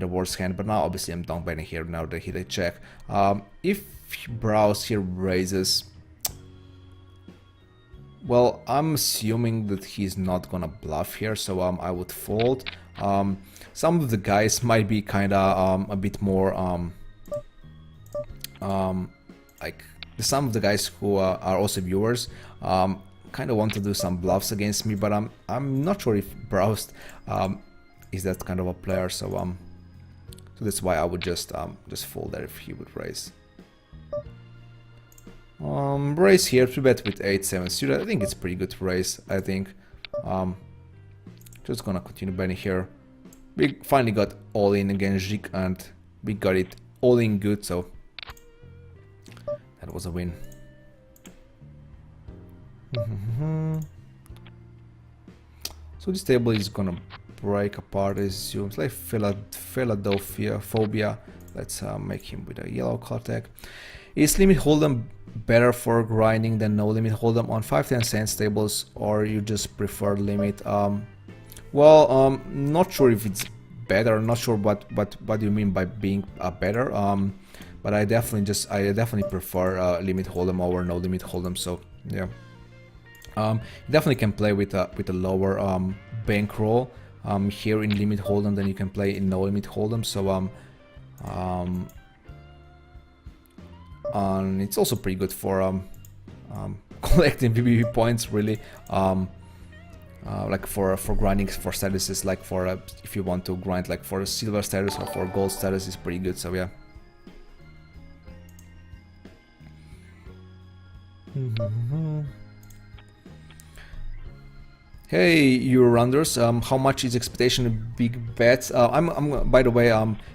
with a worse hand, but now obviously I'm down betting here now that he hit a check. If Browse here raises, well, I'm assuming that he's not gonna bluff here, so I would fold. Some of the guys might be kind of a bit more like some of the guys who are also viewers kind of want to do some bluffs against me, but I'm not sure if Browse is that kind of a player, so so that's why I would just fold there if he would raise. Raise here, 3-bet with 8-7 suited. I think it's pretty good raise, I think. Just gonna continue betting here. We finally got all in against Jig and we got it all in good, so that was a win. So this table is gonna break apart, I assume. It's like Philadelphia phobia. Let's make him with a yellow card tag. Is limit hold'em better for grinding than no limit hold'em on 5-10 cents tables, or you just prefer limit? Well, not sure if it's better. Not sure what do you mean by being better. But I definitely prefer limit hold'em over no limit hold'em. So yeah, you definitely can play with a lower bankroll here in limit hold'em than you can play in no limit hold'em. So and it's also pretty good for collecting VBV points, really. Like for grinding for statuses, like for if you want to grind like for a silver status or for gold status, is pretty good. So yeah. Hey, you rounders, how much is expectation of big bets? I'm by the way,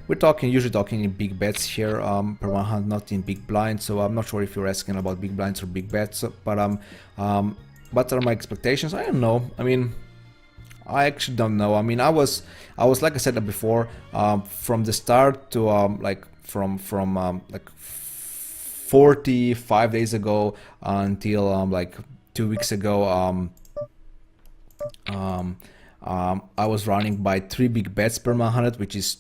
we're usually talking in big bets here, per 100, not in big blinds. So I'm not sure if you're asking about big blinds or big bets, but what are my expectations? I don't know. I mean, I actually don't know. I mean, I was like I said before, from the start to like from like 45 days ago until like 2 weeks ago. I was running by 3 big bets per 100, which is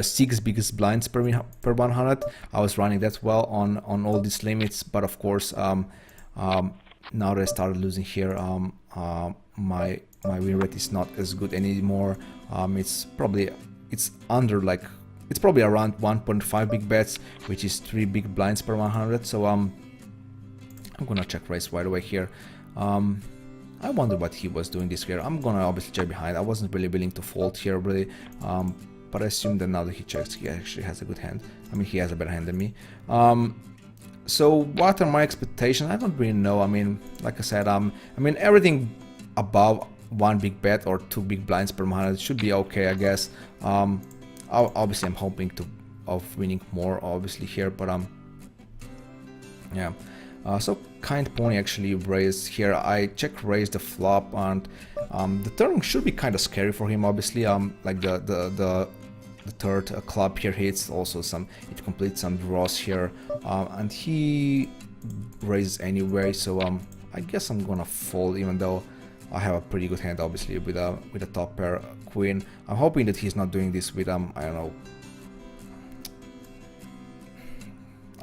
6 biggest blinds per 100. I was running that well on all these limits, but of course, now that I started losing here, my win rate is not as good anymore. It's probably around 1.5 big bets, which is 3 big blinds per 100. So I'm gonna check raise right away here. I wonder what he was doing this year. I'm gonna obviously check behind. I wasn't really willing to fold here, really, but I assume that now that he checks, he actually has a good hand. I mean, he has a better hand than me. So what are my expectations? I don't really know. I mean, like I said, I mean, everything above 1 big bet or 2 big blinds per 100 should be okay, I guess. Obviously, I'm hoping of winning more, obviously here, but yeah. So kind pony actually raised here. I check raised the flop, and the turn should be kind of scary for him. Obviously, like the third club here hits, also it completes some draws here, and he raises anyway. So I guess I'm gonna fold, even though I have a pretty good hand, obviously, with a top pair queen. I'm hoping that he's not doing this with I don't know.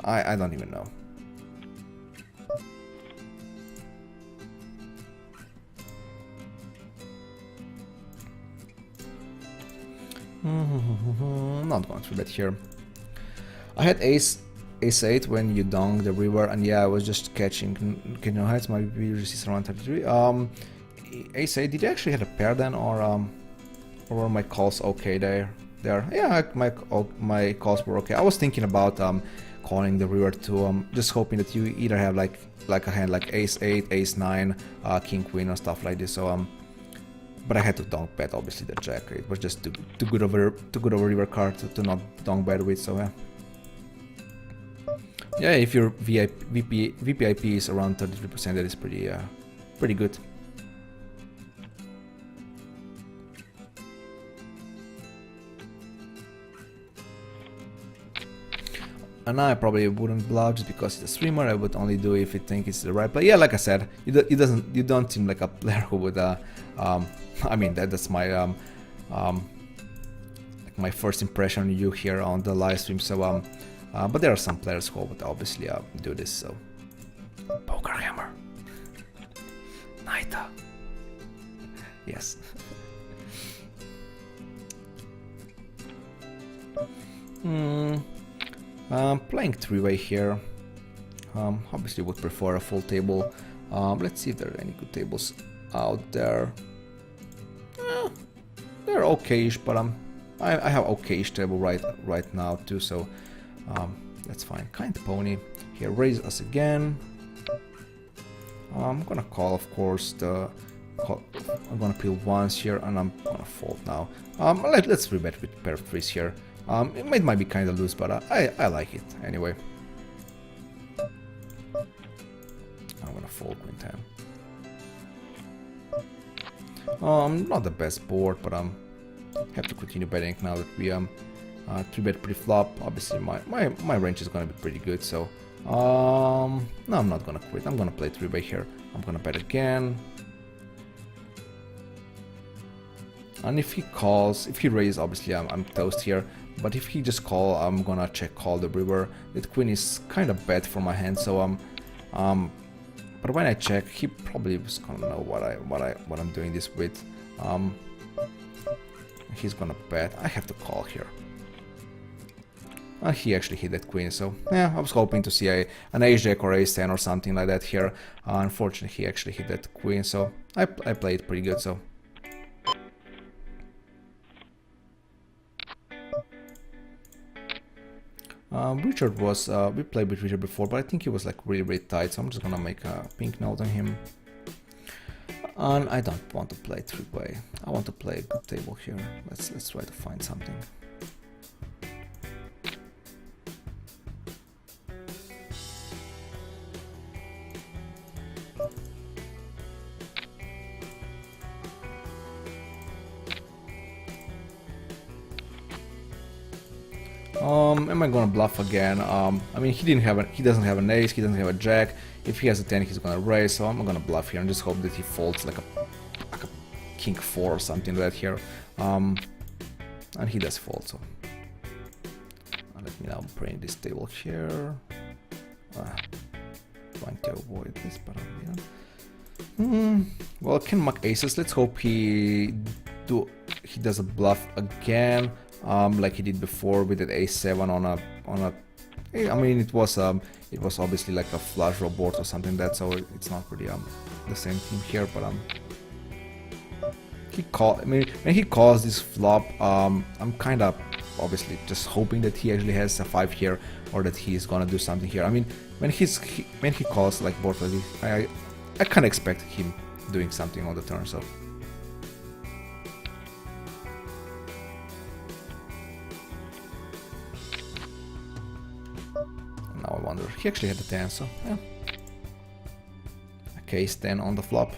I don't even know. Not going through that here. I had ace 8 when you dunk the river, and yeah, I was just catching heights. My VP resist around 33. Ace 8, did you actually have a pair then, or were my calls okay there? Yeah, my calls were okay. I was thinking about calling the river too. Just hoping that you either have like a hand like ace 8, ace 9, king queen or stuff like this. So but I had to donk bet obviously the jack. It was just too good of a river card to not donk bet with. So yeah. Yeah, if your VPIP is around 33%, that is pretty good. And I probably wouldn't bluff just because it's a streamer. I would only do if I think it's the right play. Yeah, like I said, you don't seem like a player who would I mean that's my like like my first impression on you here on the live stream. So but there are some players who would obviously do this. So poker hammer, Naita, yes. Playing three-way here. Obviously would prefer a full table. Let's see if there are any good tables out there. They're okayish, but I have okayish table right now too, so that's fine. Kind pony here, raise us again. I'm gonna call, of course. I'm gonna peel once here, and I'm gonna fold now. Let's rebet with pair of threes here. It might be kind of loose, but I like it anyway. I'm gonna fold queen 10. Not the best board, but have to continue betting now that we 3-bet pre-flop. Obviously, my range is gonna be pretty good. So no, I'm not gonna quit. I'm gonna play 3-bet here. I'm gonna bet again. And if he calls, if he raises, obviously I'm toast here. But if he just call, I'm gonna check call the river. That queen is kind of bad for my hand, so but when I check, he probably was gonna know what I'm doing this with. He's gonna bet. I have to call here. He actually hit that queen, so yeah, I was hoping to see an ace-jack or ace-10 or something like that here. Unfortunately, he actually hit that queen, so I played pretty good. So. Richard was, we played with Richard before, but I think he was like really tight, so I'm just gonna make a pink note on him. And I don't want to play 3-way. I want to play a good table here. Let's try to find something. Am I gonna bluff again? I mean, he doesn't have an ace, he doesn't have a jack. If he has a 10, he's gonna raise, so I'm gonna bluff here and just hope that he folds like a king 4 or something like that here. And he does fold, so let me now bring this table here. Trying to avoid this, but yeah. Well, can muck aces. Let's hope he does a bluff again. Like he did before with that ace-7 on a. I mean, it was obviously like a flush draw board or something like that, so it's not really the same thing here. But I mean, when he calls this flop, I'm kind of obviously just hoping that he actually has a 5 here, or that he's gonna do something here. I mean, when he calls like board like this, I kind of expect him doing something on the turn. So. I wonder, he actually had a 10, so yeah. A case 10 on the flop.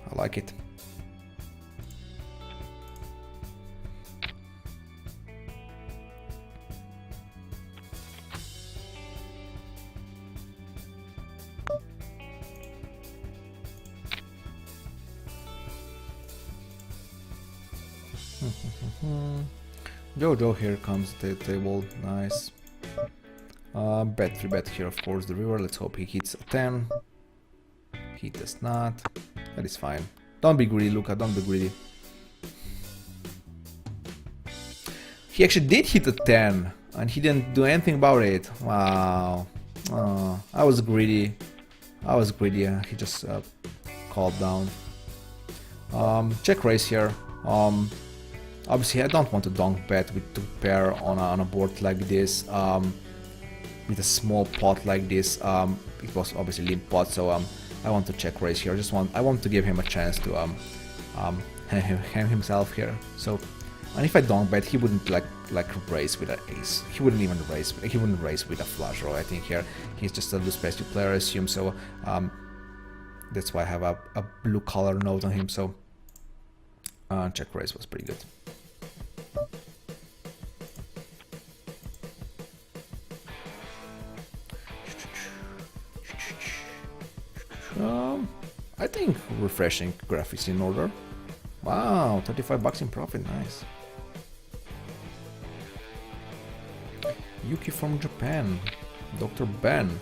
I like it. Jojo here comes to the table, nice. Bet 3-bet here, of course, the river. Let's hope he hits a 10. He does not. That is fine. Don't be greedy, Luca, don't be greedy. He actually did hit a 10, and he didn't do anything about it. Wow. I was greedy. He just called down. Check raise here. Obviously, I don't want to donk bet with 2 pair on a board like this. With a small pot like this, it was obviously limp pot, so I want to check raise here. I want to give him a chance to ham himself here. So, and if I don't bet, he wouldn't like raise with an ace. He wouldn't even raise. He wouldn't raise with a flush draw. I think here he's just a loose passive player, I assume. So that's why I have a blue color note on him. So check raise was pretty good. I think refreshing graphics in order. Wow, $35 in profit, nice. Yuki from Japan. Dr. Ben.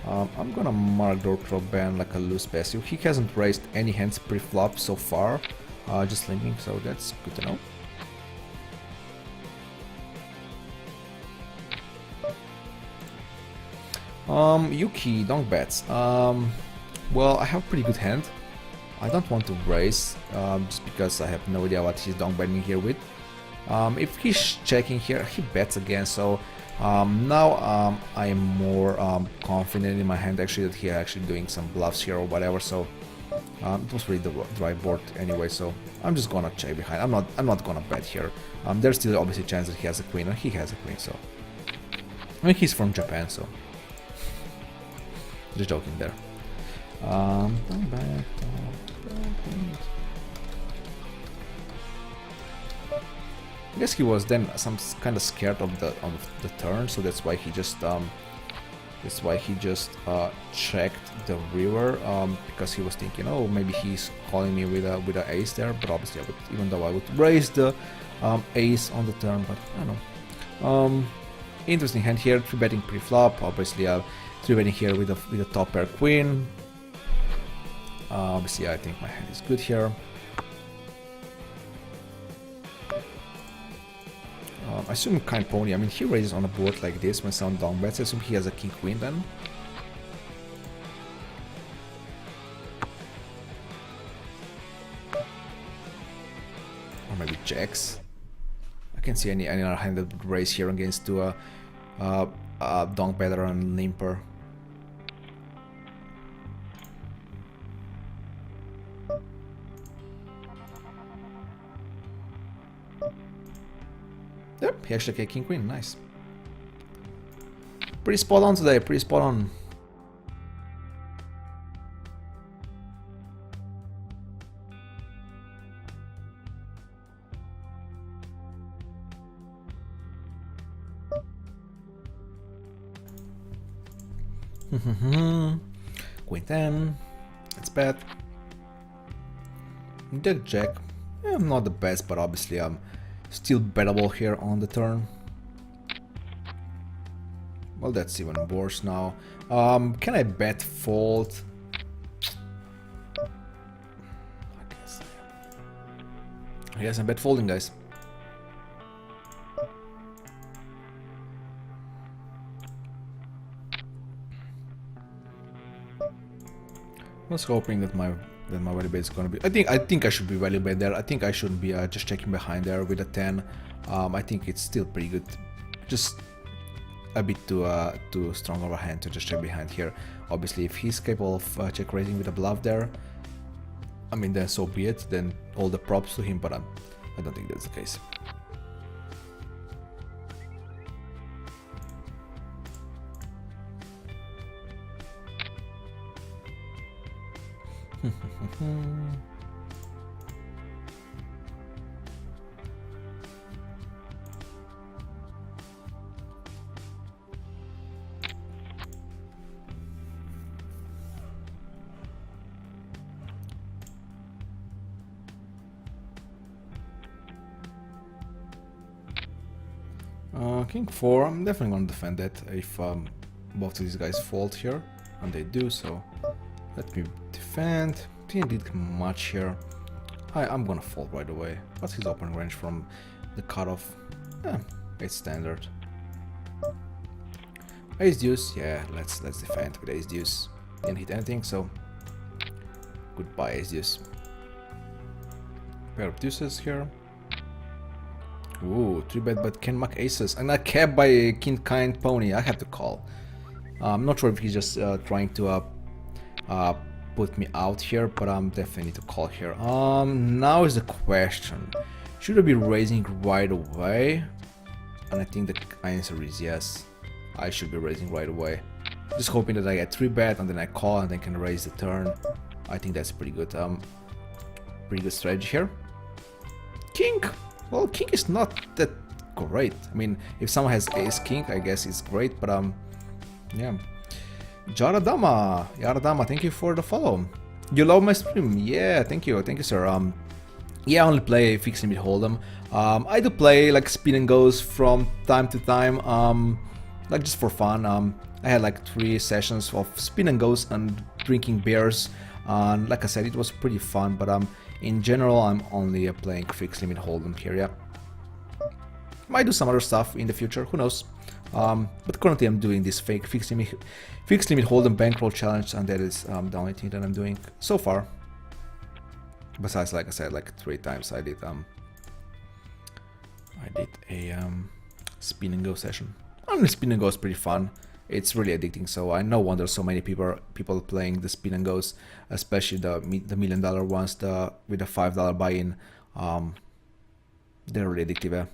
I'm gonna mark Dr. Ben like a loose passive. He hasn't raised any hands pre-flop so far. Just linking, so that's good to know. Yuki, donk bets. Well, I have a pretty good hand. I don't want to raise, just because I have no idea what he's donk betting here with. If he's checking here, he bets again, so now I'm more confident in my hand actually that he's actually doing some bluffs here or whatever, so it was really the dry board anyway, so I'm just gonna check behind. I'm not gonna bet here. There's still obviously a chance that he has a queen, and he has a queen, so I mean he's from Japan, so just joking there. Don't bet. I guess he was then kind of scared of the turn, so that's why he just checked the river, because he was thinking, oh, maybe he's calling me with a ace there. But obviously, even though I would raise the ace on the turn, but I don't know. Interesting hand here, 3-betting pre-flop. Obviously, 3-betting here with a top pair queen. Obviously, I think my hand is good here. I assume kind pony. I mean, he raises on a board like this when someone down bets. I assume he has a king queen then. Or maybe jacks. I can't see any other hand that would raise here against to a donk better and limper. Yep, he actually king queen, nice. Pretty spot on today, pretty spot on. Queen 10, that's bad. Jack, not the best, but obviously still bettable here on the turn. Well, that's even worse now. Can I bet fold? I guess I'm bet folding, guys. I was hoping that my value bet is gonna be. I think I should be value bet there. I think I shouldn't be just checking behind there with a 10. I think it's still pretty good. Just a bit too strong of a hand to just check behind here. Obviously, if he's capable of check raising with a bluff there, I mean, then so be it. Then all the props to him. But I don't think that's the case. King 4, I'm definitely gonna defend that if both of these guys fold here, and they do, so let me defend. Didn't did much here. I'm gonna fold right away. What's his open range from the cutoff? It's standard. Ace deuce, yeah, let's defend with ace deuce. Didn't hit anything, so goodbye ace deuce. Pair of deuces here. Ooh, 3-bet, but can mark aces, and I kept by a king kind pony. I have to call. I'm not sure if he's just trying to put me out here, but I'm definitely need to call here. Now is the question: should I be raising right away? And I think the answer is yes. I should be raising right away. Just hoping that I get 3-bet and then I call and then can raise the turn. I think that's pretty good. Pretty good strategy here. King. Well, king is not that great. I mean, if someone has ace king, I guess it's great, but yeah. Yaradama, thank you for the follow. You love my stream? Yeah, thank you, sir. Yeah, I only play fixed limit hold'em. I do play like spin and goes from time to time. like just for fun. I had like 3 sessions of spin and goes and drinking beers, and like I said, it was pretty fun. But in general, I'm only playing fixed limit hold'em here. Yeah, might do some other stuff in the future. Who knows? But currently, I'm doing this fixed limit hold'em bankroll challenge, and that is the only thing that I'm doing so far. Besides, like I said, like 3 times I did a spin and go session. And the spin and go is pretty fun. It's really addicting, so I no wonder so many people playing the spin and goes, especially the $1 million ones, with the $5 buy-in. They're really addictive.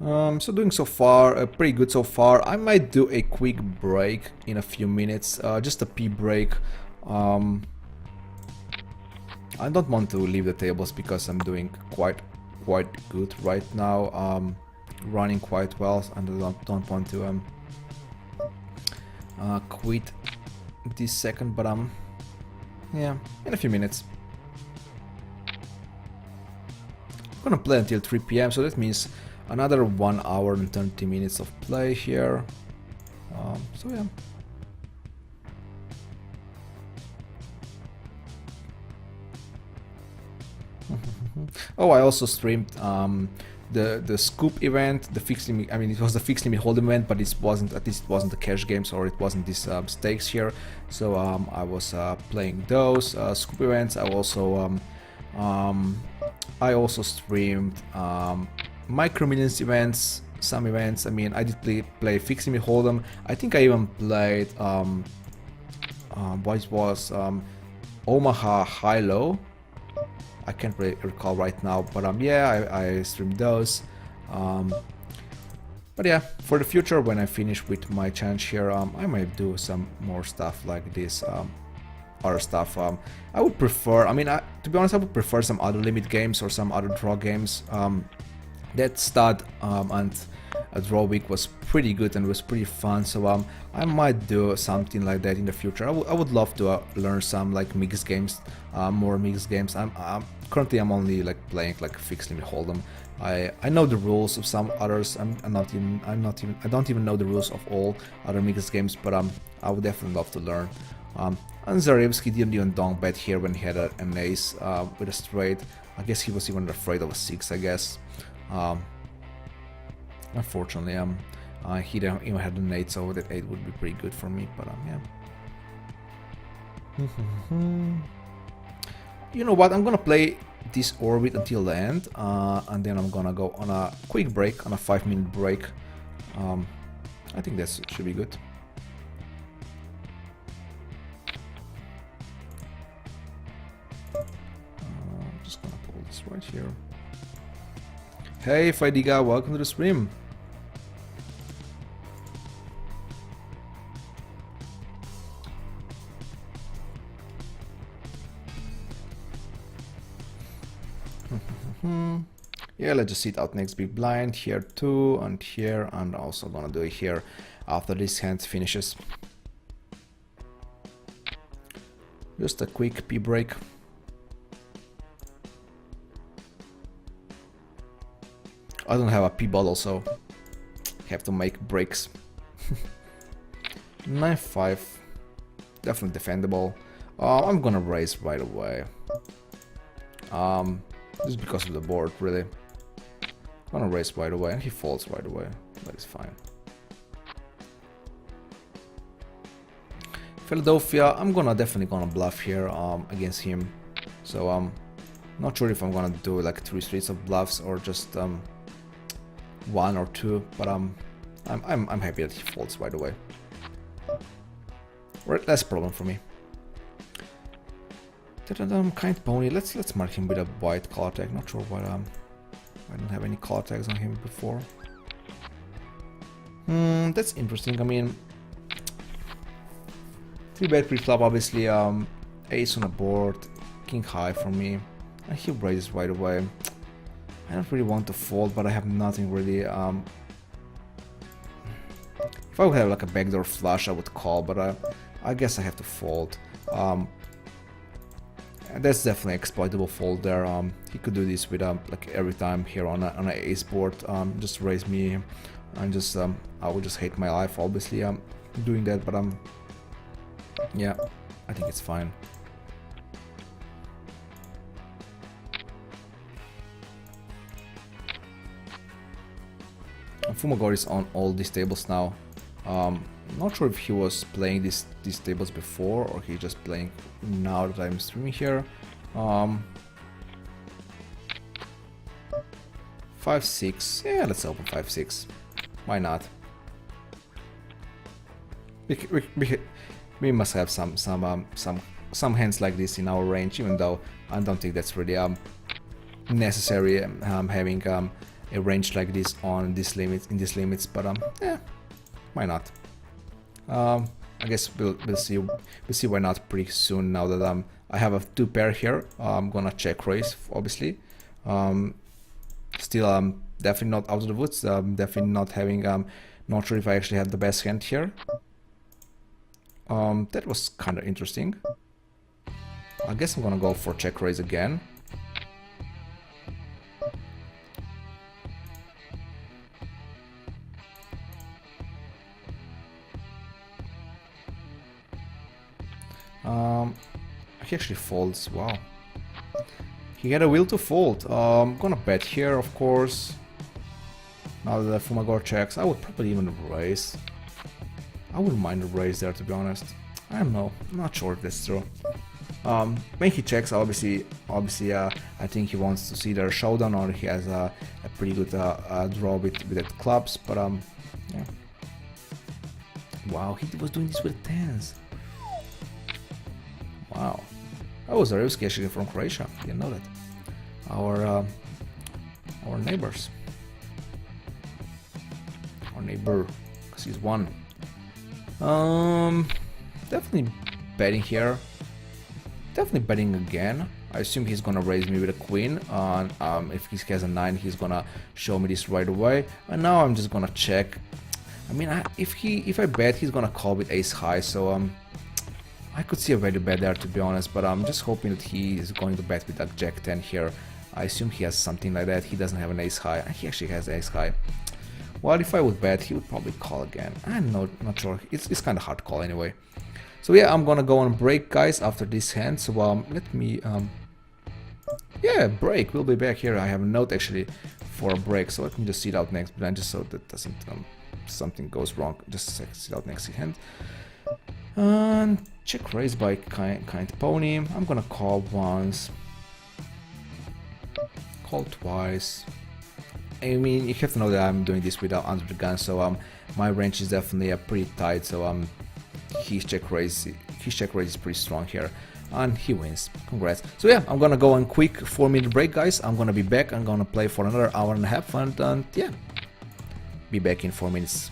So doing so far pretty good so far. I might do a quick break in a few minutes, just a pee break. I don't want to leave the tables because I'm doing quite good right now, running quite well, and I don't want to quit this second, but yeah, in a few minutes. I'm gonna play until 3 PM, so that means another 1 hour and 30 minutes of play here. So yeah. Oh, I also streamed the scoop event, the fixed limit. I mean, it was the fixed limit hold'em event, but it wasn't. At least it wasn't the cash games, or it wasn't these stakes here. So I was playing those scoop events. I also streamed Micro Millions events, some events. I mean, I did play fixed limit hold'em. I think I even played what it was, Omaha High Low. I can't really recall right now, but yeah, I streamed those. But yeah, for the future, when I finish with my challenge here, I might do some more stuff like this, other stuff. I would prefer, I mean, to be honest, I would prefer some other limit games or some other draw games. That stud and a draw week was pretty good and was pretty fun, so I might do something like that in the future. I would love to learn some like mixed games, more mixed games. Currently I'm only like playing like fixed limit hold'em. I know the rules of some others. I don't even know the rules of all other mixed games, but I would definitely love to learn. And Zarevsky didn't even donk bet here when he had an ace with a straight. I guess he was even afraid of a 6, I guess. Unfortunately, he didn't even had an 8, so that 8 would be pretty good for me, but yeah. You know what, I'm gonna play this orbit until the end, and then I'm gonna go on a quick break, on a 5-minute break. I think that should be good. I'm just gonna pull this right here. Hey Faidiga, welcome to the stream. Yeah, let's just sit out next big blind here too, and here, and also gonna do it here after this hand finishes. Just a quick pee break. I don't have a pee bottle, so have to make breaks. 9-5, definitely defendable. I'm gonna raise right away. Just because of the board, really. I'm gonna raise right away, and he folds right away. That is fine. Philadelphia, I'm definitely gonna bluff here against him. So not sure if I'm gonna do like 3 streets of bluffs or just 1 or 2, but I'm happy that he folds right away. Right, that's a problem for me. Kind pony. Let's mark him with a white color tag. Not sure what I don't have any color tags on him before. That's interesting. I mean, 3-bet pre-flop, obviously. Ace on the board, king high for me, and he raises right away. I don't really want to fold, but I have nothing really. If I would have like a backdoor flush, I would call, but I guess I have to fold. And that's definitely exploitable fold there. He could do this with like every time here on a ace board. Just raise me and just I would just hate my life obviously doing that, but yeah, I think it's fine. Fumagori is on all these tables now. Not sure if he was playing these tables before or he's just playing now that I'm streaming here. 5-6. Yeah, let's open 5-6. Why not? We must have some hands like this in our range, even though I don't think that's really necessary having a range like this on this limit in these limits, but yeah, why not? I guess we'll see why not pretty soon now that I have a 2 pair here. I'm gonna check raise obviously. Still definitely not out of the woods. Definitely not having not sure if I actually had the best hand here. That was kind of interesting. I guess I'm gonna go for check raise again. He actually folds. Wow. He had a will to fold. I'm gonna bet here, of course. Now that the Fumagor checks, I would probably even raise. I wouldn't mind a raise there, to be honest. I don't know. I'm not sure if that's true. When he checks, obviously, I think he wants to see their showdown, or he has a pretty good draw with the clubs. But yeah. Wow, he was doing this with tens. Wow, that was a risky actually from Croatia. Didn't know that. Our neighbors, our neighbor, because he's one. Definitely betting here. Definitely betting again. I assume he's gonna raise me with a queen. If he has a 9, he's gonna show me this right away. And now I'm just gonna check. I mean, if I bet, he's gonna call with ace high. So I could see a value bet there, to be honest, but I'm just hoping that he is going to bet with that jack 10 here. I assume he has something like that. He doesn't have an ace high. He actually has ace high. Well, if I would bet, he would probably call again. I'm not sure. It's kind of hard to call anyway. So yeah, I'm gonna go on break, guys, after this hand. So let me yeah, break. We'll be back here. I have a note actually for a break, so let me just see it out next. But then just so that doesn't something goes wrong, just see it out next hand. And check raise by kind pony. I'm gonna call once, call twice. I mean, you have to know that I'm doing this without under the gun, so my range is definitely pretty tight. So his check raise is pretty strong here, and he wins. Congrats. So yeah, I'm gonna go on quick 4-minute break, guys. I'm gonna be back. I'm gonna play for another hour and a half, and yeah, be back in 4 minutes.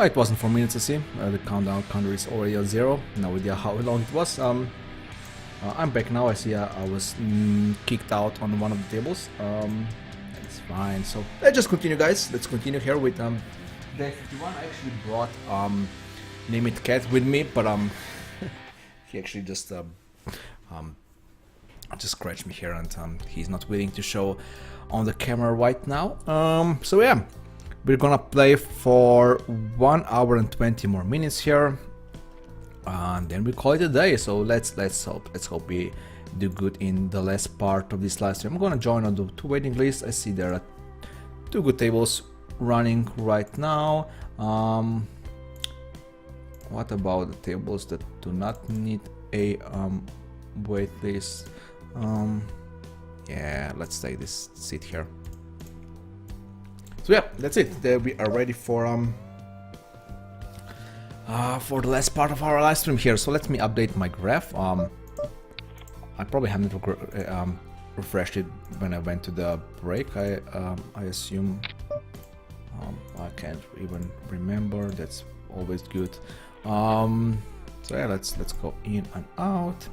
It wasn't 4 minutes, I see. The countdown counter is already at 0. No idea how long it was. I'm back now. I see I was kicked out on one of the tables. It's fine. So let's just continue, guys. Let's continue here with day 51. I actually brought Name It Cat with me, but he actually just scratched me here, and he's not willing to show on the camera right now. So yeah, we're gonna play for 1 hour and 20 more minutes here, and then we call it a day. So let's hope we do good in the last part of this live stream. I'm gonna join on the 2 waiting lists. I see there are 2 good tables running right now. What about the tables that do not need a wait list? Yeah, let's take this seat here. So yeah, that's it. We are ready for the last part of our live stream here. So let me update my graph. I probably haven't refreshed it when I went to the break. I assume. I can't even remember. That's always good. So yeah, let's go in and out.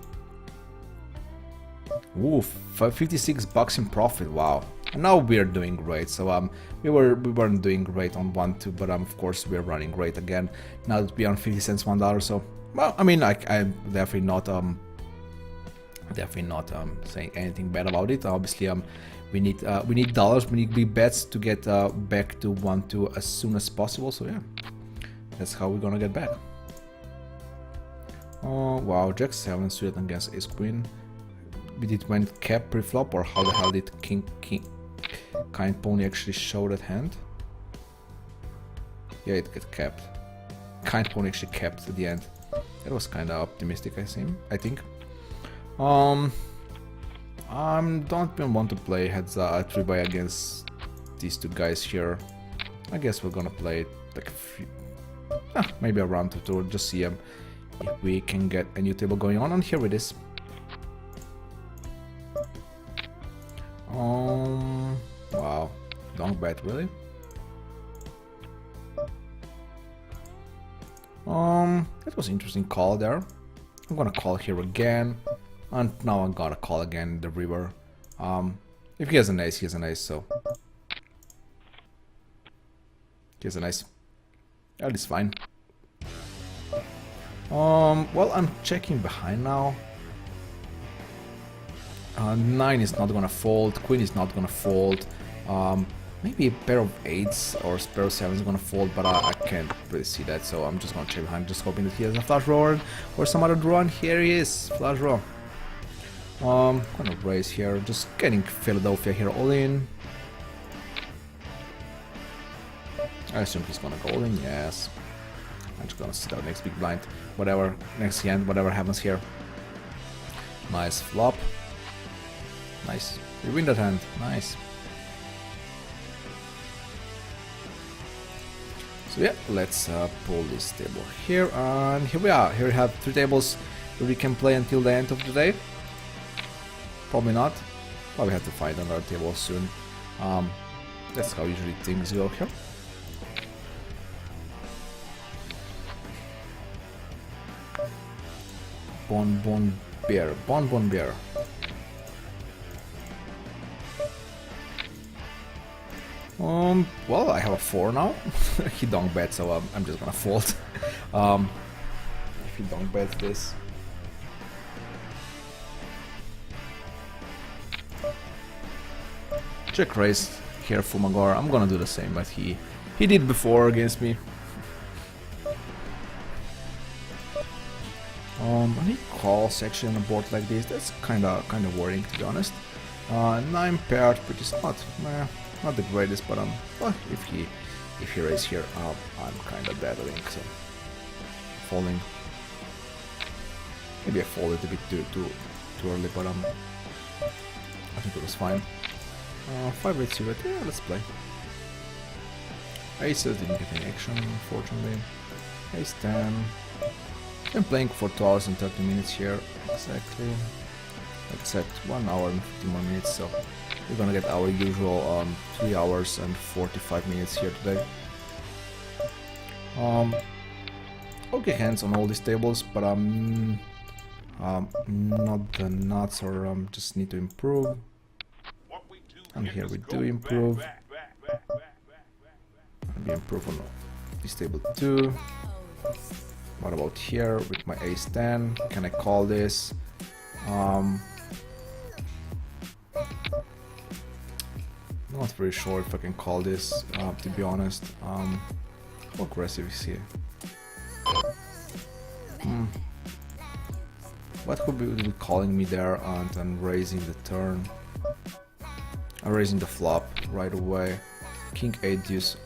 Ooh, $56 in profit. Wow. And now we're doing great. So we weren't doing great on 1-2, but of course we're running great again. Now that we're on 50 cents $1. So well, I mean, I'm definitely not saying anything bad about it. Obviously, we need dollars, we need big bets to get back to 1-2 as soon as possible. So yeah, that's how we're gonna get back. Oh wow, Jack 7 suited against Ace Queen. Did it went cap pre-flop, or how the hell did King Kind Pony actually show that hand? Yeah, it got capped. Kind Pony actually capped at the end. That was kind of optimistic, I think. I don't even want to play heads 3-buy against these 2 guys here. I guess we're gonna play like maybe a round or 2, just see if we can get a new table going on. And here it is. Wow, don't bet, really? That was an interesting call there. I'm gonna call here again, and now I'm gonna call again the river. If he has an ace, he has an ace, so he has an ace. That is fine. Well, I'm checking behind now. 9 is not gonna fold, Queen is not gonna fold. Maybe a pair of 8s or a pair of 7s is gonna fold, but I can't really see that, so I'm just gonna check behind, just hoping that he has a flush draw or some other draw, and here he is, flush draw. Gonna raise here, just getting Philadelphia here all in. I assume he's gonna go all in, yes. I'm just gonna sit out next big blind, whatever, next hand, whatever happens here. Nice flop. Nice. We win that hand. Nice. So yeah, let's pull this table here, and here we are. Here we have 3 tables that we can play until the end of the day. Probably not. Probably have to find another table soon. That's how usually things go here. Bon Bear. Well, I have a 4 now. He don't bet, so I'm just gonna fold. If he don't bet this. Check raise here, Fumagor. I'm gonna do the same, but he did before against me. Any calls actually on a board like this, that's kinda worrying, to be honest. 9 paired, which is not the greatest, but well, if he raises here, I'm kinda battling, so folding. Maybe I folded a bit too early, but I think it was fine. 5-8 suited, yeah, let's play. Aces didn't get any action, unfortunately. Ace 10. I'm playing for 2 hours and 30 minutes here, exactly. Let's set 1 hour and 50 more minutes, so we're gonna get our usual 3 hours and 45 minutes here today. Okay, hands on all these tables, but not the nuts, or just need to improve. And here we do improve. We improve on this table too. What about here with my ace 10? Can I call this? Not very sure if I can call this, to be honest. How aggressive is he? What could be calling me there and then raising the turn? Raising the flop right away. King 8 deuce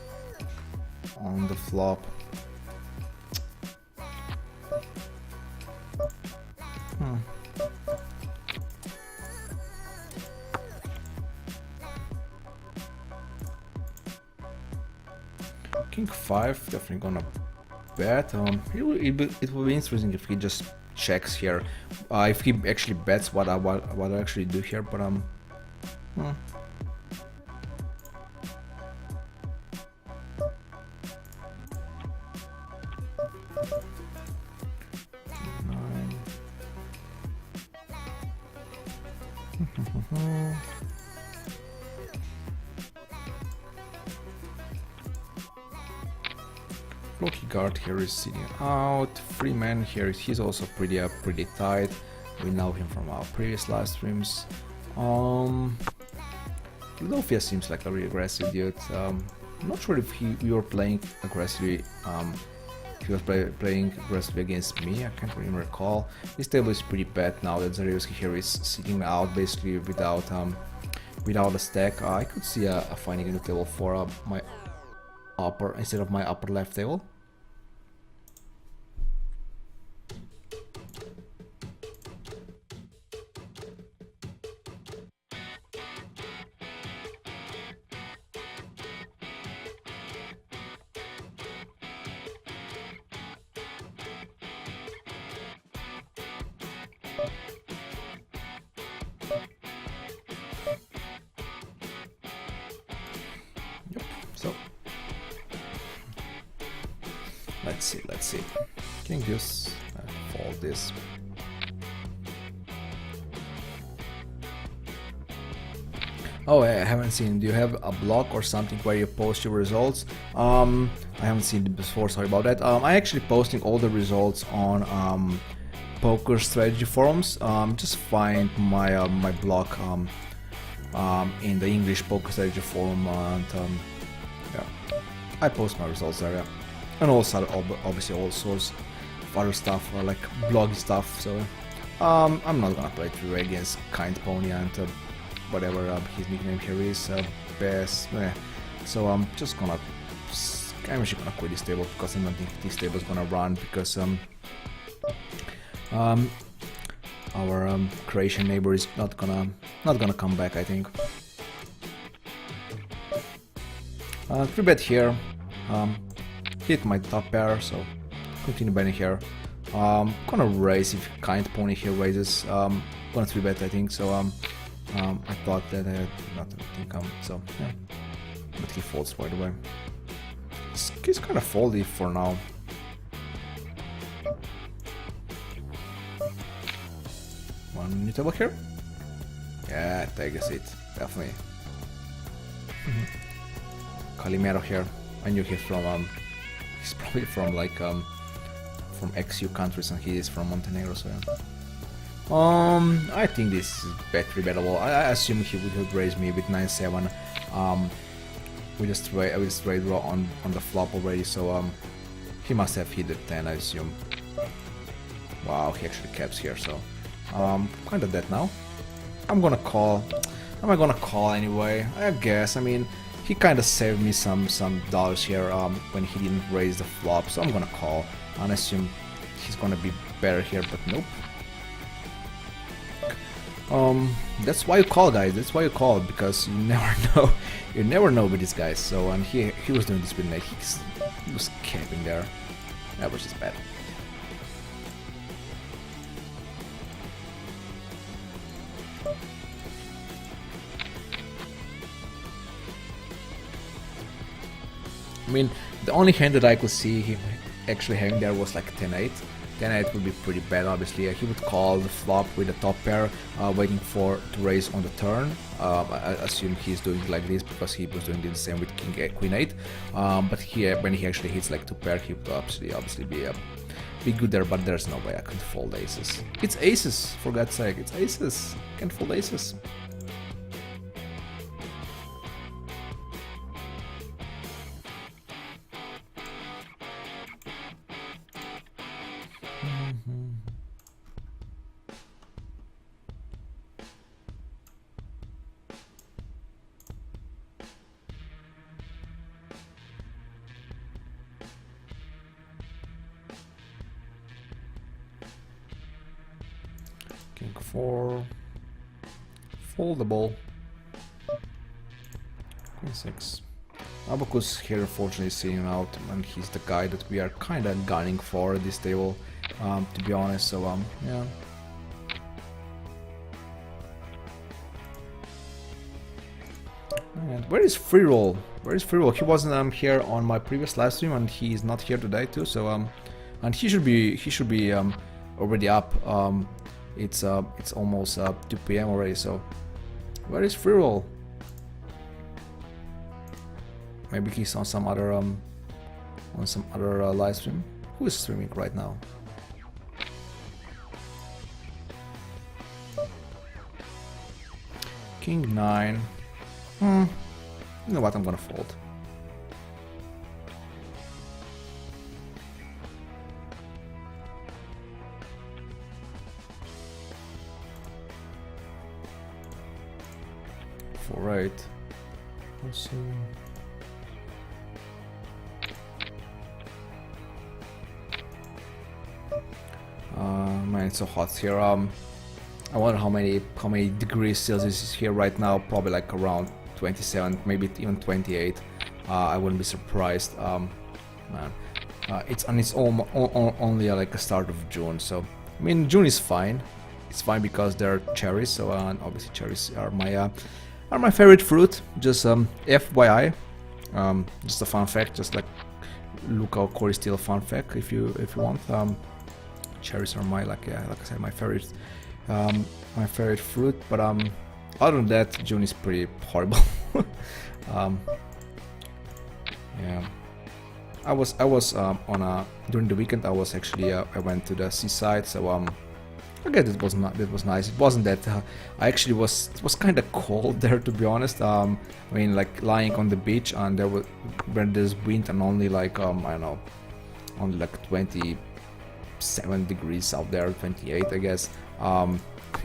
on the flop. King 5, definitely gonna bet. It will be interesting if he just checks here. If he actually bets what I actually do here, but Floki guard here is sitting out. Free man here, he's also pretty tight. We know him from our previous live streams. Lofia seems like a really aggressive dude. I'm not sure if we were playing aggressively. He was playing aggressively against me. I can't really recall. This table is pretty bad now that Zarewski here is sitting out basically without a stack. I could see finding a new table for my upper instead of my upper left table. So let's see. King deuce, fold this. Oh, I haven't seen. Do you have a blog or something where you post your results? I haven't seen it before. Sorry about that. I actually posting all the results on poker strategy forums. Just find my my blog in the English poker strategy forum, and yeah, I post my results there. Yeah. And also obviously all sorts of other stuff, like bloggy stuff. So I'm not gonna play 3-way against Kind Pony and whatever his nickname here is, Best. So I'm actually gonna quit this table because I don't think this table is gonna run, because our Croatian neighbor is not gonna come back, I think. 3-bet here. Hit my top pair, so continue betting here. Gonna raise if Kind Pony here raises. Gonna 3-bet, I think. So I thought that I had nothing to come, so yeah. But he folds right away. He's kind of foldy for now. One new table here. Yeah, take a seat, definitely. Calimero here. I knew he's from he's probably from like from XU countries, and he is from Montenegro, so yeah. I think this is bettable. I assume he would raise me with 9-7. We just straight draw on the flop already, so he must have hit the 10, I assume. Wow, he actually caps here, so kind of dead now. I'm gonna call. Am I gonna call anyway? I guess. I mean, he kind of saved me some dollars here when he didn't raise the flop, so I'm gonna call and assume he's gonna be better here, but nope. That's why you call, guys. That's why you call, because you never know. You never know with these guys. So, and he was doing this with me. He was camping there. That was just bad. I mean, The only hand that I could see him actually having there was like 10-8. 10-8 would be pretty bad, obviously. He would call the flop with the top pair, waiting to raise on the turn. I assume he's doing it like this because he was doing the same with Queen 8. But here, when he actually hits like 2 pair, he would obviously be good there. But there's no way I can fold aces. It's aces, for God's sake, it's aces. Can't fold aces. King 4, foldable. Queen 6. Abacus here unfortunately is sitting out, and he's the guy that we are kind of gunning for at this table, to be honest. So yeah. And where is Free Roll? Where is Free Roll? He wasn't here on my previous live stream, and he's not here today too. So and he should be already up. It's almost 2 p.m. already. So where is Free Roll? Maybe he's on some other live stream. Who is streaming right now? King 9. You know what? I'm gonna fold. For 8. Let's see. Man, it's so hot here. I wonder how many degrees Celsius is here right now. Probably like around 27, maybe even 28. I wouldn't be surprised. Man, it's only like a start of June. So I mean, June is fine. It's fine because there are cherries. So obviously cherries are my favorite fruit. Just FYI, just a fun fact. Just like look out CoreySteel fun fact if you want. Cherries are like I said, my favorite fruit. But other than that, June is pretty horrible. Yeah, I was during the weekend. I was actually I went to the seaside, so I guess it was nice. It wasn't that I actually it was kind of cold there, to be honest. I mean, like lying on the beach, and when there's wind and only like I don't know, only like 27 degrees out there, 28 I guess.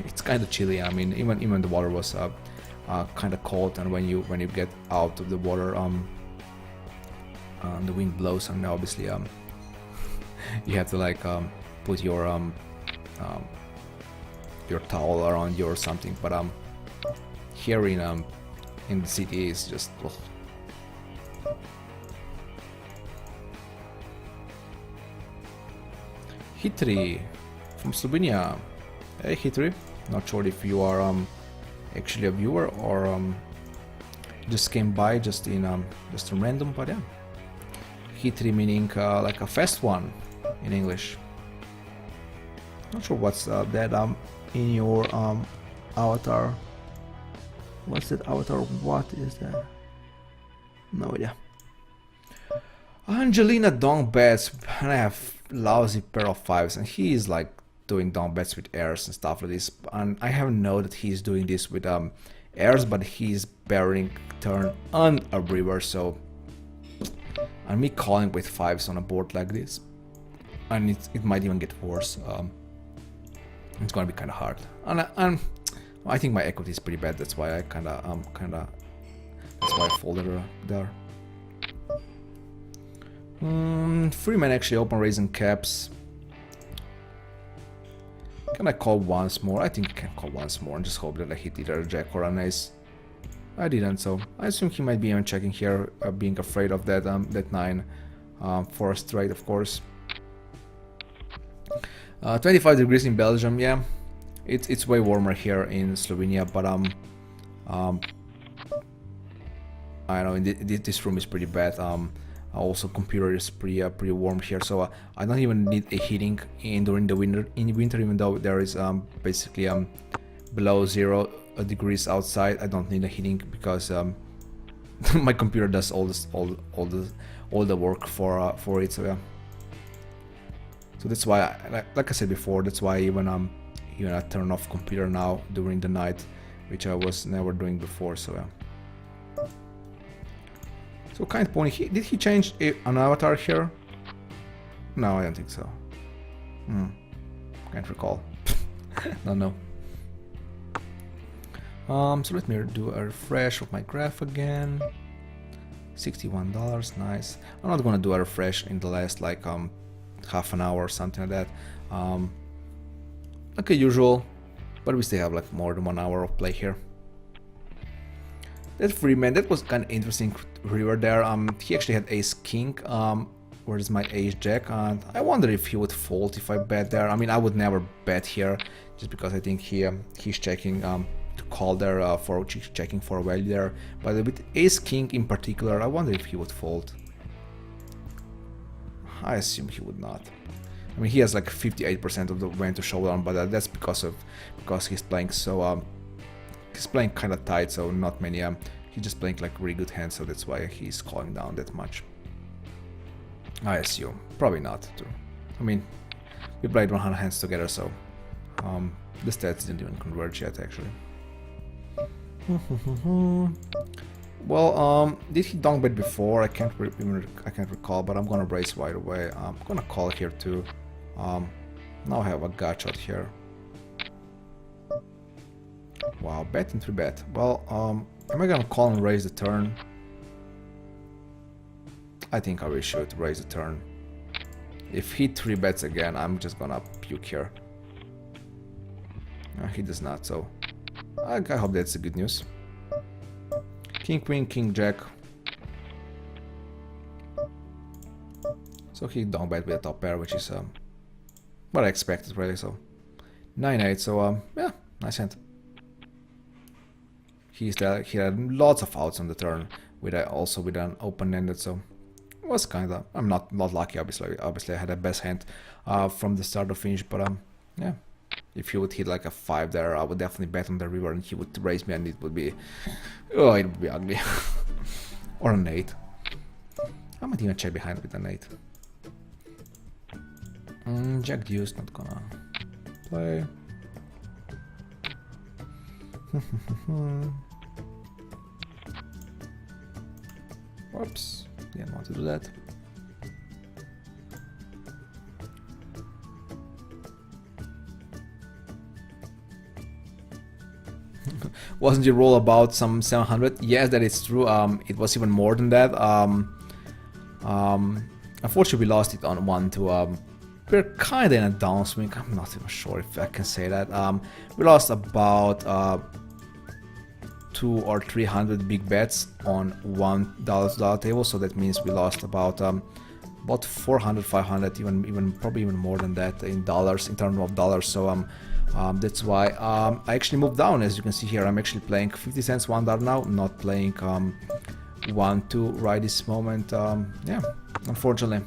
It's kind of chilly. I mean, even the water was kind of cold, and when you get out of the water, the wind blows, and obviously you have to like put your towel around you or something. But here in the city is just Hitri from Slovenia. Hey Hitri, not sure if you are actually a viewer or just came by just in just a random, but yeah. Hitri meaning like a fast one in English. Not sure what's that in your avatar. What's that avatar? What is that? No idea. Angelina donk bets, and I have lousy pair of 5s, and he is like doing donk bets with airs and stuff like this. And I haven't known that he's doing this with airs, but he's bearing turn on a river. So, and me calling with 5s on a board like this, and it might even get worse. It's gonna be kind of hard, and I think my equity is pretty bad. That's why I that's why I folded there. Freeman actually open raising caps. Can I call once more? I think I can call once more and just hope that I hit either a jack or an ace. I didn't, so I assume he might be even checking here, being afraid of that that 9 for a straight, of course. 25 degrees in Belgium, yeah. It's way warmer here in Slovenia, but I know this room is pretty bad. Also, computer is pretty warm here, so I don't even need a heating during the winter. In winter, even though there is basically below 0 degrees outside, I don't need a heating because my computer does all the work for it. So yeah. So that's why, like I said before, that's why even I turn off computer now during the night, which I was never doing before. So yeah. So Kind Pony, did he change an avatar here? No, I don't think so. Can't recall. Don't know. So let me do a refresh of my graph again. $61, nice. I'm not gonna do a refresh in the last like half an hour or something like that. Like usual, but we still have like more than 1 hour of play here. That Freeman, that was kind of interesting river there. He actually had Ace King. Where's my Ace Jack? And I wonder if he would fold if I bet there. I mean, I would never bet here, just because I think he's checking to call there for checking for a value there. But with Ace King in particular, I wonder if he would fold. I assume he would not. I mean, he has like 58% of the when to showdown, but that's because he's playing so he's playing kind of tight, so not many. He's just playing like really good hands, so that's why he's calling down that much. I assume, probably not. Too. I mean, we played 100 hands together, so the stats didn't even converge yet, actually. Well, did he donk bet before? I can't recall, but I'm gonna raise right away. I'm gonna call here too. Now I have a gut shot here. Wow, bet and 3-bet. Well, am I gonna call and raise the turn? I think I will should raise the turn. If he 3-bets again, I'm just gonna puke here. He does not, so I hope that's the good news. King, Queen, King, Jack. So he don't bet with a top pair, which is what I expected really. So 9-8. So yeah, nice hand. He had lots of outs on the turn, also with an open-ended. So it was kind of, I'm not lucky. Obviously I had a best hand from the start to finish, but yeah. If he would hit like a 5 there, I would definitely bet on the river and he would raise me, and it would be, oh, it would be ugly. Or an 8. I might even check behind with an 8. Jack deuce, not gonna play. Whoops, didn't want to do that. Wasn't your roll about some 700? Yes, that is true. It was even more than that. Unfortunately, we lost it on 1-2. We're kind of in a downswing. I'm not even sure if I can say that. We lost about 200 or 300 big bets on $1 table, so that means we lost about 400, 500, even probably even more than that in dollars, in terms of dollars. So that's why I actually moved down. As you can see here, I'm actually playing 50 cents $1 now, not playing 1-2 right this moment. Yeah, unfortunately.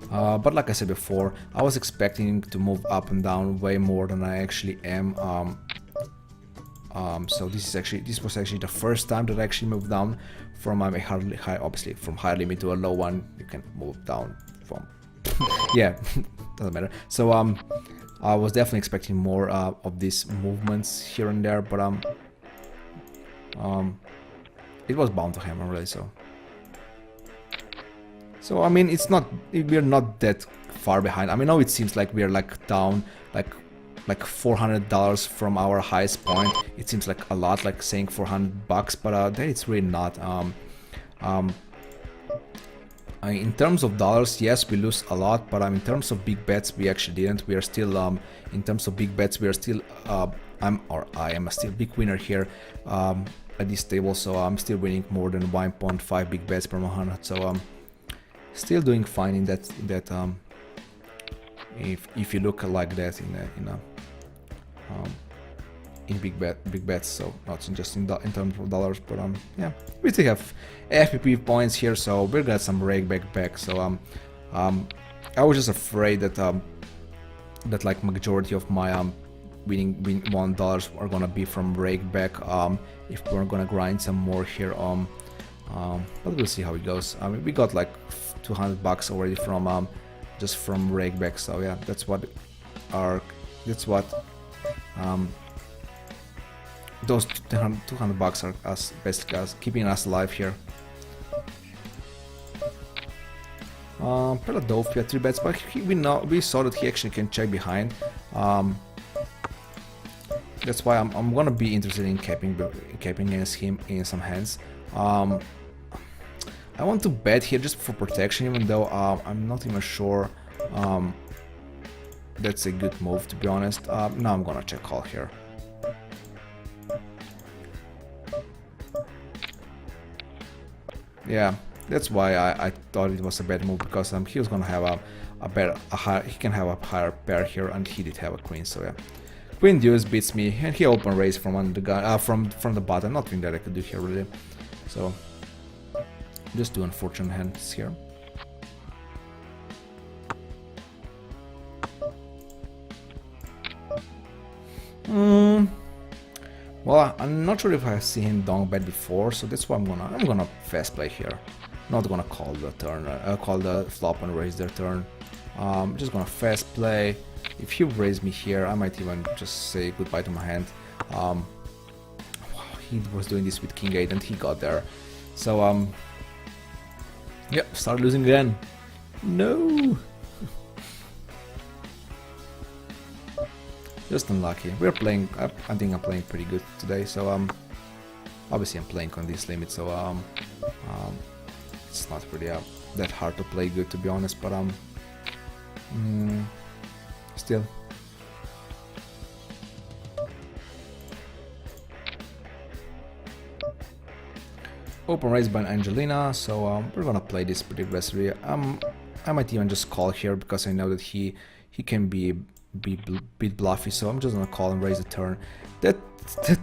But like I said before, I was expecting to move up and down way more than I actually am. So this was actually the first time that I actually moved down from a obviously from high limit to a low one. You can move down from yeah, doesn't matter. So I was definitely expecting more of these movements here and there, but it was bound to happen really. So I mean, we're not that far behind. I mean, now it seems like we're like down like $400 from our highest point. It seems like a lot, like saying $400, but that it's really not. In terms of dollars, yes, we lose a lot, but in terms of big bets, we actually didn't. We are still, in terms of big bets, we are still, I am still big winner here at this table, so I'm still winning more than 1.5 big bets per 100. So still doing fine in that. If you look like that in big bets, so not just in terms of dollars, but yeah, we still have FPP points here, so we're gonna get some rake back. So I was just afraid that that like majority of my winning $1 are gonna be from rake back if we're gonna grind some more here, but we'll see how it goes. I mean, we got like $200 already from just from rake back, so yeah, that's what those $200 are us basically keeping us alive here. Philadelphia 3 bets, but we saw that he actually can check behind. That's why I'm gonna be interested in capping against him in some hands. I want to bet here just for protection, even though I'm not even sure that's a good move, to be honest. Now I'm gonna check call here. Yeah, that's why I thought it was a bad move, because he was gonna have he can have a higher pair here, and he did have a queen, so yeah. Queen deuce beats me, and he open raise from under the gun, from the bottom. Nothing that I could do here really. So just two unfortunate hands here. Well, I'm not sure if I've seen him donk bet before, so that's why I'm gonna fast play here. Not gonna call the turn, call the flop and raise their turn. Just gonna fast play. If he raised me here, I might even just say goodbye to my hand. Wow, he was doing this with King 8 and he got there. So yep, start losing again. No. Just unlucky. We're playing. I think I'm playing pretty good today. So obviously I'm playing on this limit. So it's not really that hard to play good, to be honest. But still. Open raise by Angelina. So we're gonna play this pretty aggressively. I might even just call here because I know that he can be bit bluffy, so I'm just gonna call and raise the turn. That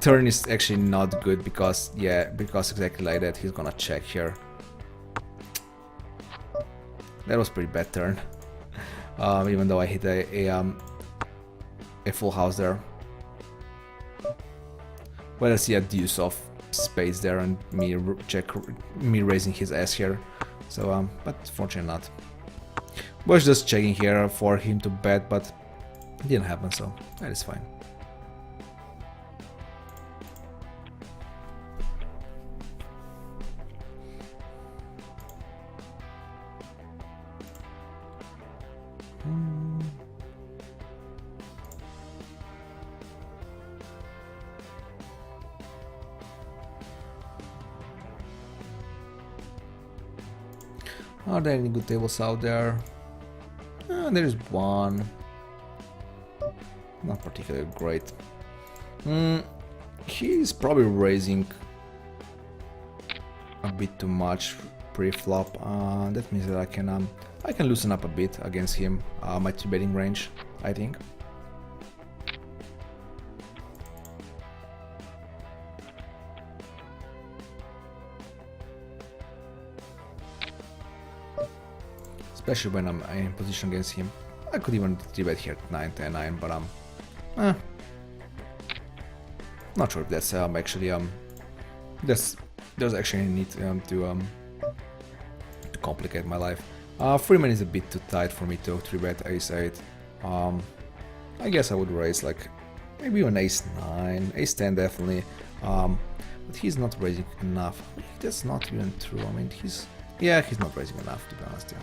turn is actually not good because exactly like that he's gonna check here. That was pretty bad turn. Even though I hit a full house there. But I see a deuce of spades there and me raising his ass here. So but fortunately not. Was just checking here for him to bet, but it didn't happen, so that is fine. Are there any good tables out there? There is one. Not particularly great. He's probably raising a bit too much pre-flop. That means that I can loosen up a bit against him. My 3-betting range, I think. Especially when I'm in position against him. I could even 3-bet here 9, 10, 9, but not sure if that's actually there's actually a need to complicate my life. Freeman is a bit too tight for me to 3-bet ace 8. I guess I would raise like maybe even ace 9, ace 10 definitely. But he's not raising enough. That's not even true. I mean he's not raising enough, to be honest. Yeah.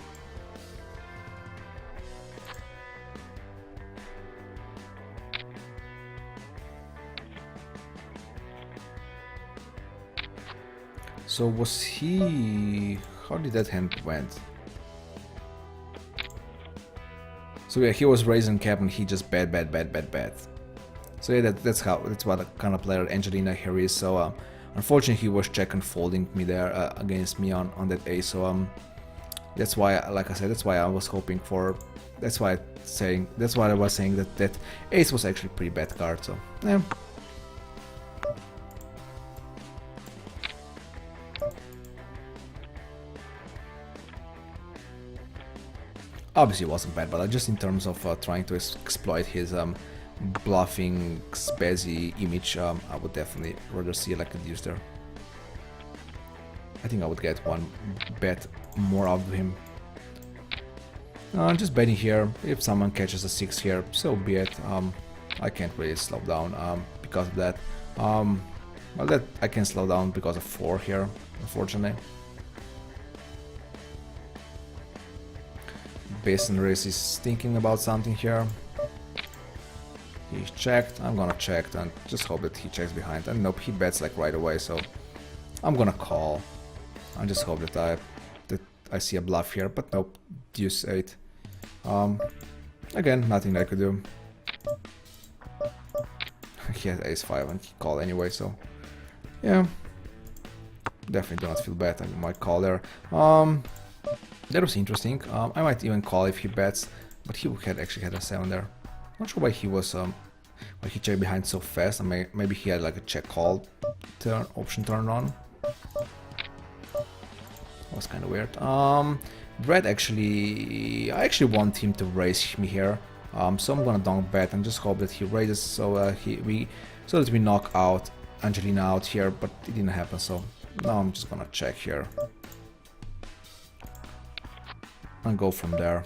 So was he... how did that hand went? So yeah, he was raising cap and he just bet. So yeah, that's what kind of player Angelina here is. So unfortunately he was check and folding me there against me on that ace. So that's why, like I said, that's why I was hoping for. That's why I was saying that ace was actually a pretty bad card. So yeah, Obviously it wasn't bad, but just in terms of trying to exploit his bluffing spazzy image, I would definitely rather see like a deuce there. I think I would get one bet more out of him. Just betting here. If someone catches a 6 here, so be it. I can't really slow down because of that. Well, that I can slow down because of 4 here, unfortunately. Basin Race is thinking about something here. He checked. I'm gonna check and just hope that he checks behind. And nope, he bets like right away, so I'm gonna call. I just hope that I see a bluff here, but nope, deuce 8. Again, nothing I could do. He has ace 5 and he called anyway, so yeah, definitely do not feel bad. I might call there. That was interesting. I might even call if he bets, but he actually had a 7 there. Not sure why he was why he checked behind so fast. Maybe he had like a check call option turned on. That was kind of weird. Brad I actually want him to raise me here. So I'm gonna donk bet and just hope that he raises so that we knock out Angelina out here, but it didn't happen. So now I'm just gonna check here and go from there.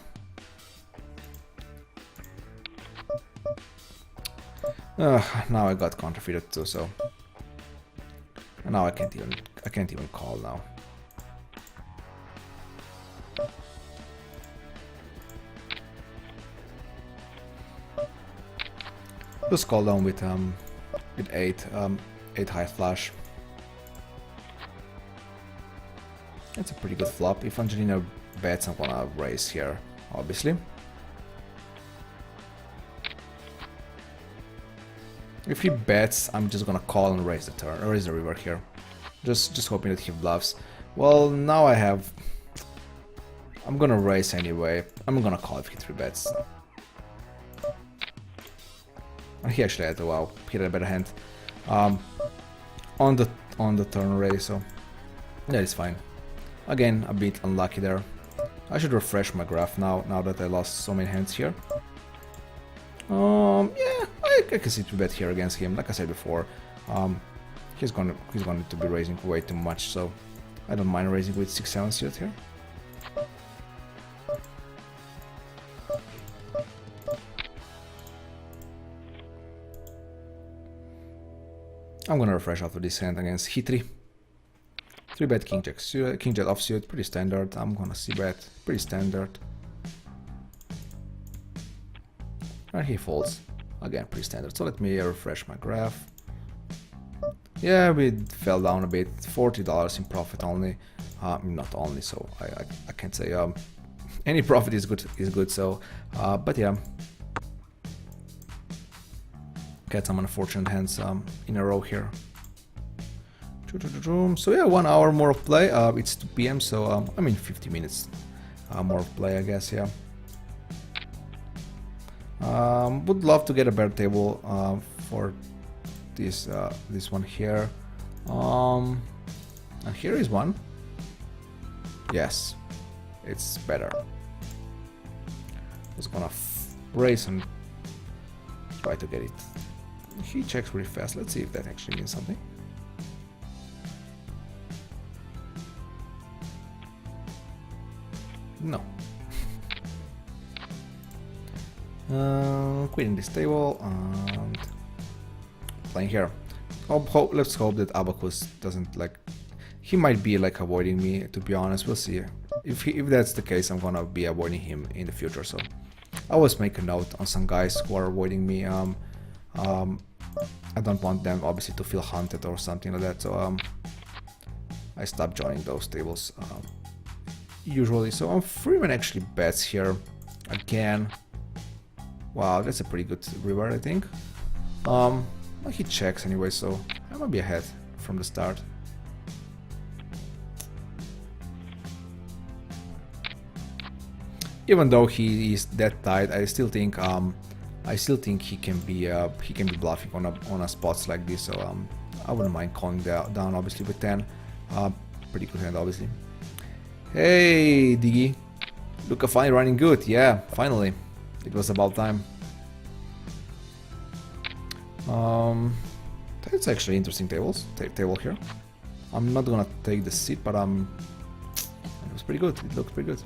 Now I got counterfeited too, so now I can't even call now. Just call down with 8 high flush. It's a pretty good flop. If Angelina bets, I'm gonna raise here, obviously. If he bets, I'm just gonna call and raise the turn, or raise the river here. Just hoping that he bluffs. Well, now I'm gonna raise anyway. I'm gonna call if he 3-bets. He actually had he had a better hand on the turn already, so that is fine. Again, a bit unlucky there. I should refresh my graph now that I lost so many hands here. Yeah, I can see 2-bet here against him. Like I said before, he's going to be raising way too much, so I don't mind raising with 6-7 suit here. I'm gonna refresh after this hand against He3. 3-bet king jack offsuit, pretty standard. I'm gonna c-bet, pretty standard. And he folds, again pretty standard. So let me refresh my graph. Yeah, we fell down a bit, $40 in profit only. Not only, so I can't say any profit is good. So, but yeah. Get some unfortunate hands in a row here. So yeah, 1 hour more of play. It's 2 PM, so I mean 50 minutes more of play, I guess. Yeah. Would love to get a better table for this one here. And here is one. Yes, it's better. Just gonna raise and try to get it. He checks really fast. Let's see if that actually means something. No. Quitting this table and playing here. Let's hope that Abacus doesn't like. He might be like avoiding me. To be honest, we'll see. If that's the case, I'm gonna be avoiding him in the future. So I always make a note on some guys who are avoiding me. I don't want them obviously to feel hunted or something like that, so I stopped joining those tables usually. So Freeman actually bets here again. Wow, that's a pretty good river, I think. Well, he checks anyway, so I might be ahead from the start. Even though he is that tight, I still think he can be bluffing on a spots like this. So I wouldn't mind calling down obviously with 10. Pretty good hand obviously. Hey Diggy, Luca finally running good. Yeah, finally. It was about time. It's actually interesting table here. I'm not gonna take the seat, but it was pretty good. It looked pretty good.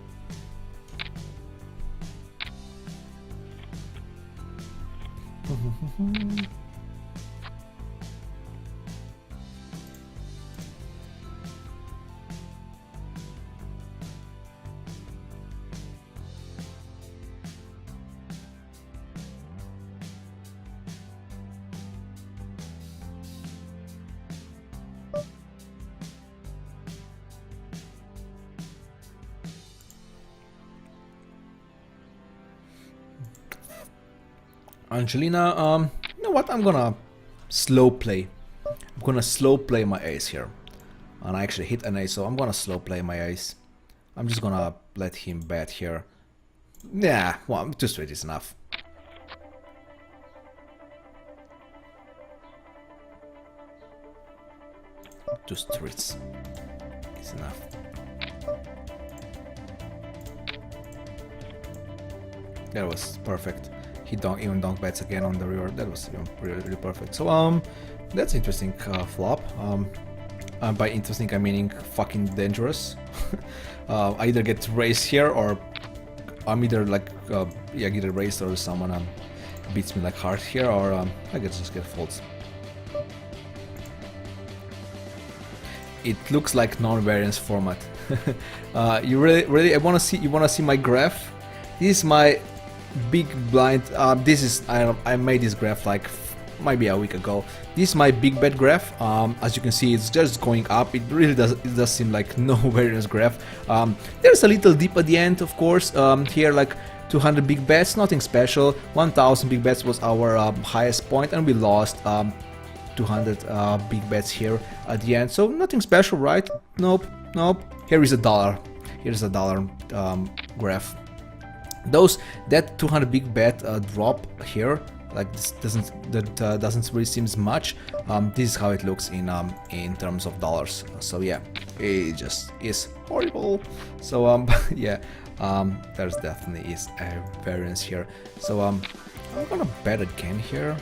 Angelina, you know what? I'm gonna slow play. I'm gonna slow play my ace here. And I actually hit an ace, so I'm gonna slow play my ace. I'm just gonna let him bet here. Yeah, well, 2 straight is enough. Two streets is enough. That was perfect. He even donk bets again on the river. That was really perfect. So that's interesting flop. By interesting I meaning fucking dangerous. I either get raised here or I'm either like yeah, get raised or someone beats me like hard here, or I guess just get folds. It looks like non-variance format. You really I wanna see my graph. This is my big blind. This is I made this graph like maybe a week ago. This is my big bet graph. As you can see, it's just going up. It really does seem like no variance graph. There's a little dip at the end, of course. Here like 200 big bets, nothing special. 1000 big bets was our highest point, and we lost 200 big bets here at the end. So nothing special, right? Nope. Here is a dollar. Here's a dollar graph. That 200 big bet drop here, like this doesn't really seems much. This is how it looks in terms of dollars. So yeah, it just is horrible. So yeah, there's definitely is a variance here. So I'm gonna bet again here.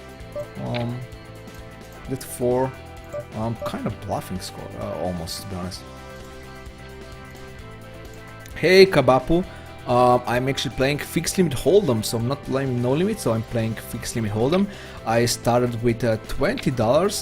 That 4, kind of bluffing score almost, to be honest. Hey Kabapu. I'm actually playing fixed limit hold'em, so I'm not playing no limit, so I'm playing fixed limit hold'em. I started with $20